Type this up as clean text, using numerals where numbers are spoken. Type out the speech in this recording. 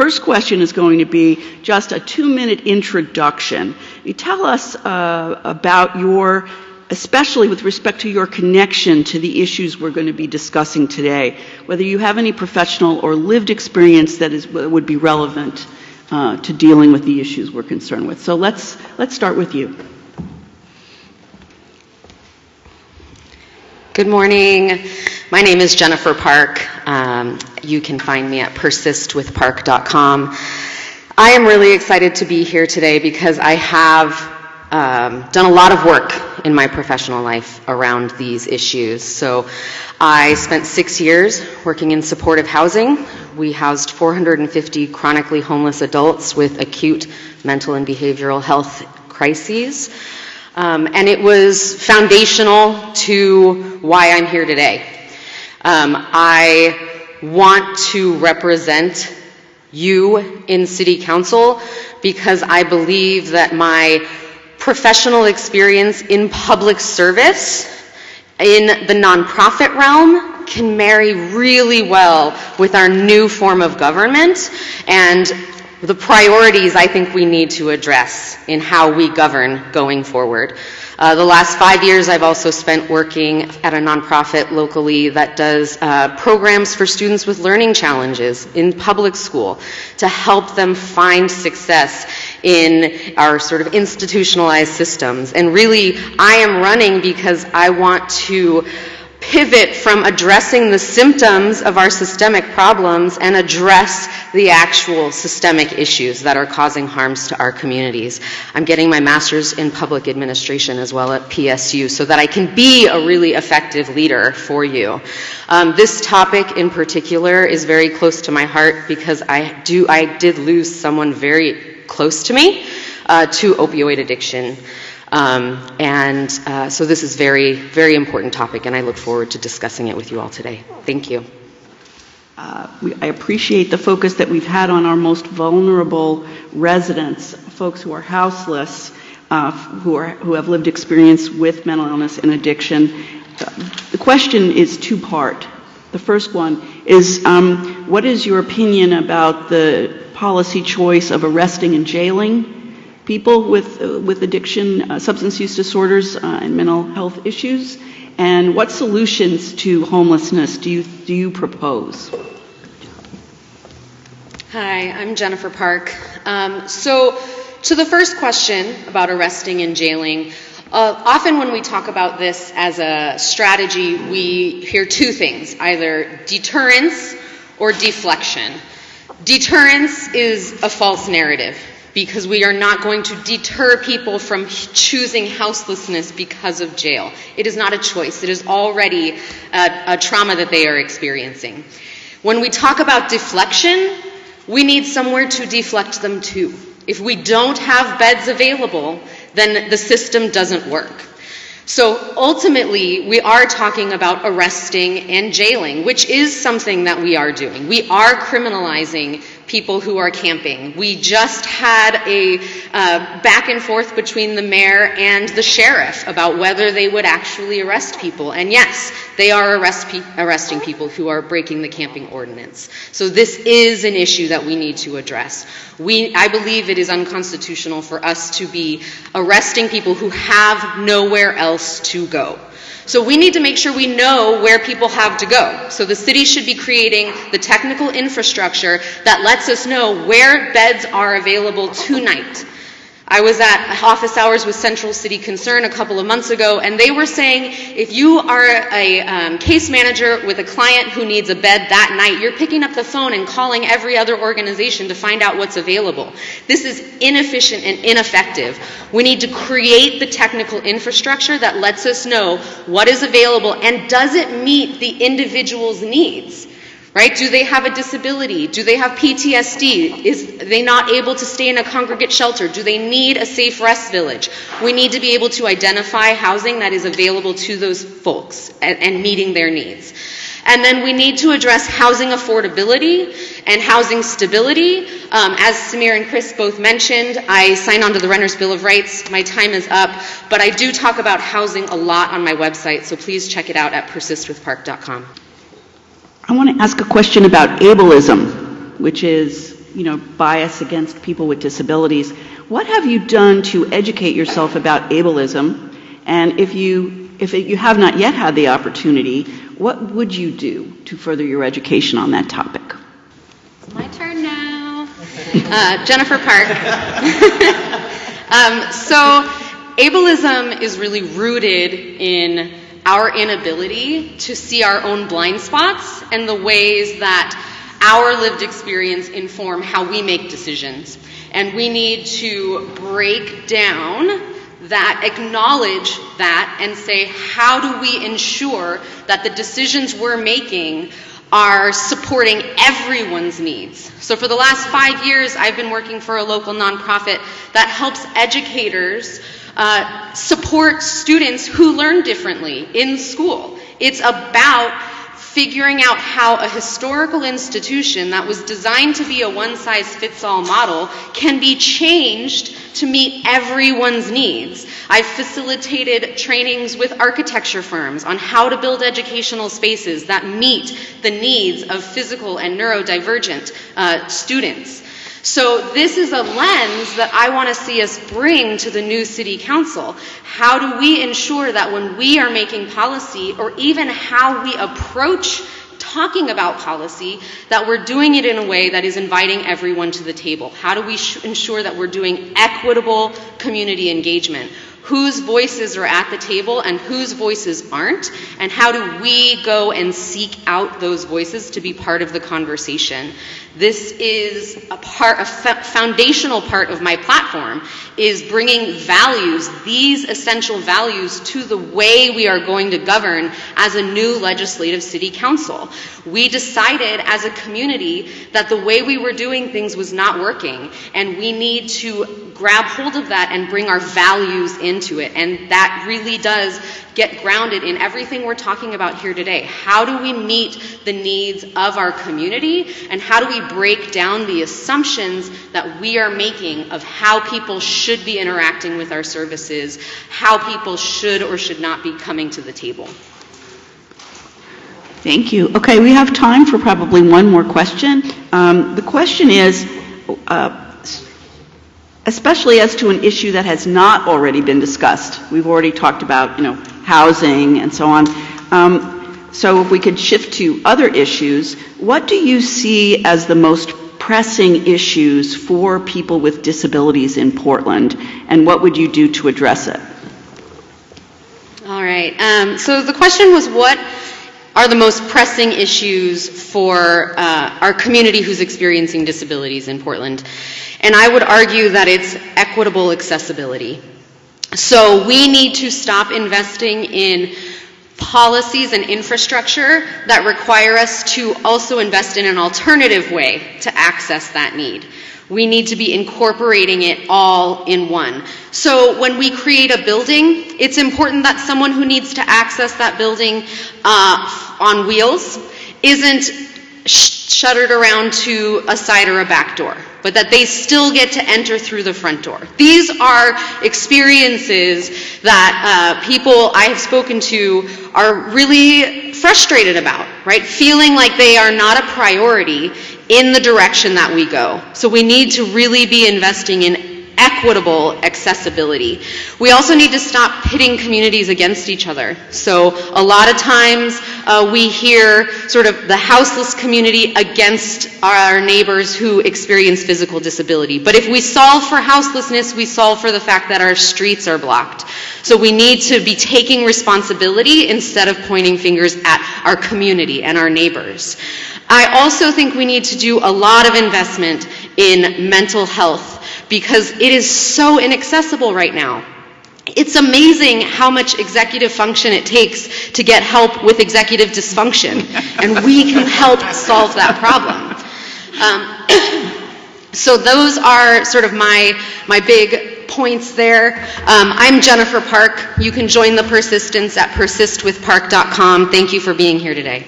first question is going to be just a 2-minute introduction. You tell us about especially with respect to your connection to the issues we're going to be discussing today, whether you have any professional or lived experience that would be relevant to dealing with the issues we're concerned with. So let's start with you. Good morning. My name is Jennifer Park. You can find me at persistwithpark.com. I am really excited to be here today because I have done a lot of work in my professional life around these issues. So I spent 6 years working in supportive housing. We housed 450 chronically homeless adults with acute mental and behavioral health crises. And it was foundational to why I'm here today. I want to represent you in City Council because I believe that my professional experience in public service in the nonprofit realm can marry really well with our new form of government and the priorities I think we need to address in how we govern going forward. The last 5 years I've also spent working at a nonprofit locally that does programs for students with learning challenges in public school to help them find success in our sort of institutionalized systems. And really, I am running because I want to pivot from addressing the symptoms of our systemic problems and address the actual systemic issues that are causing harms to our communities. I'm getting my master's in public administration as well at PSU so that I can be a really effective leader for you. This topic in particular is very close to my heart because I did lose someone very close to me to opioid addiction. So this is very, very important topic, and I look forward to discussing it with you all today. Thank you. I appreciate the focus that we've had on our most vulnerable residents, folks who are houseless, who have lived experience with mental illness and addiction. The question is two-part. The first one is, what is your opinion about the policy choice of arresting and jailing people with addiction, substance use disorders, and mental health issues? And what solutions to homelessness do you propose? Hi, I'm Jennifer Park. So to the first question about arresting and jailing, often when we talk about this as a strategy, we hear two things, either deterrence or deflection. Deterrence is a false narrative because we are not going to deter people from choosing houselessness because of jail. It is not a choice. It is already a trauma that they are experiencing. When we talk about deflection, we need somewhere to deflect them to. If we don't have beds available, then the system doesn't work. So ultimately, we are talking about arresting and jailing, which is something that we are doing. We are criminalizing people who are camping. We just had a back and forth between the mayor and the sheriff about whether they would actually arrest people. And yes, they are arresting people who are breaking the camping ordinance. So this is an issue that we need to address. I believe it is unconstitutional for us to be arresting people who have nowhere else to go. So we need to make sure we know where people have to go. So the city should be creating the technical infrastructure that lets us know where beds are available tonight. I was at office hours with Central City Concern a couple of months ago, and they were saying if you are a case manager with a client who needs a bed that night, you're picking up the phone and calling every other organization to find out what's available. This is inefficient and ineffective. We need to create the technical infrastructure that lets us know what is available and does it meet the individual's needs. Right? Do they have a disability? Do they have PTSD? Is they not able to stay in a congregate shelter? Do they need a safe rest village? We need to be able to identify housing that is available to those folks and meeting their needs. And then we need to address housing affordability and housing stability. As Samir and Chris both mentioned, I signed on to the Renters' Bill of Rights. My time is up, but I do talk about housing a lot on my website, so please check it out at persistwithpark.com. I want to ask a question about ableism, which is bias against people with disabilities. What have you done to educate yourself about ableism? And if you have not yet had the opportunity, what would you do to further your education on that topic? It's my turn now. Jennifer Park. So ableism is really rooted in our inability to see our own blind spots and the ways that our lived experience inform how we make decisions. And we need to break down that, acknowledge that, and say, how do we ensure that the decisions we're making are supporting everyone's needs? So for the last 5 years, I've been working for a local nonprofit that helps educators support students who learn differently in school. It's about figuring out how a historical institution that was designed to be a one-size-fits-all model can be changed to meet everyone's needs. I've facilitated trainings with architecture firms on how to build educational spaces that meet the needs of physical and neurodivergent students. So this is a lens that I want to see us bring to the new city council. How do we ensure that when we are making policy, or even how we approach talking about policy, that we're doing it in a way that is inviting everyone to the table? How do we ensure that we're doing equitable community engagement? Whose voices are at the table and whose voices aren't? And how do we go and seek out those voices to be part of the conversation? This is a foundational part of my platform, is bringing values, these essential values, to the way we are going to govern as a new legislative city council. We decided as a community that the way we were doing things was not working, and we need to grab hold of that and bring our values into it. And that really does get grounded in everything we're talking about here today. How do we meet the needs of our community, and how do we break down the assumptions that we are making of how people should be interacting with our services, how people should or should not be coming to the table? Thank you. Okay, we have time for probably one more question. The question is, especially as to an issue that has not already been discussed. We've already talked about, housing and so on. So if we could shift to other issues, what do you see as the most pressing issues for people with disabilities in Portland, and what would you do to address it? All right. So the question was, what are the most pressing issues for our community who's experiencing disabilities in Portland? And I would argue that it's equitable accessibility. So we need to stop investing in policies and infrastructure that require us to also invest in an alternative way to access that need. We need to be incorporating it all in one. So when we create a building, it's important that someone who needs to access that building on wheels isn't shuttered around to a side or a back door, but that they still get to enter through the front door. These are experiences that people I have spoken to are really frustrated about, right? Feeling like they are not a priority in the direction that we go. So we need to really be investing in equitable accessibility. We also need to stop pitting communities against each other. So a lot of times we hear sort of the houseless community against our neighbors who experience physical disability. But if we solve for houselessness, we solve for the fact that our streets are blocked. So we need to be taking responsibility instead of pointing fingers at our community and our neighbors. I also think we need to do a lot of investment in mental health, because it is so inaccessible right now. It's amazing how much executive function it takes to get help with executive dysfunction, and we can help solve that problem. So those are sort of my big points there. I'm Jennifer Park. You can join the Persistence at persistwithpark.com. Thank you for being here today.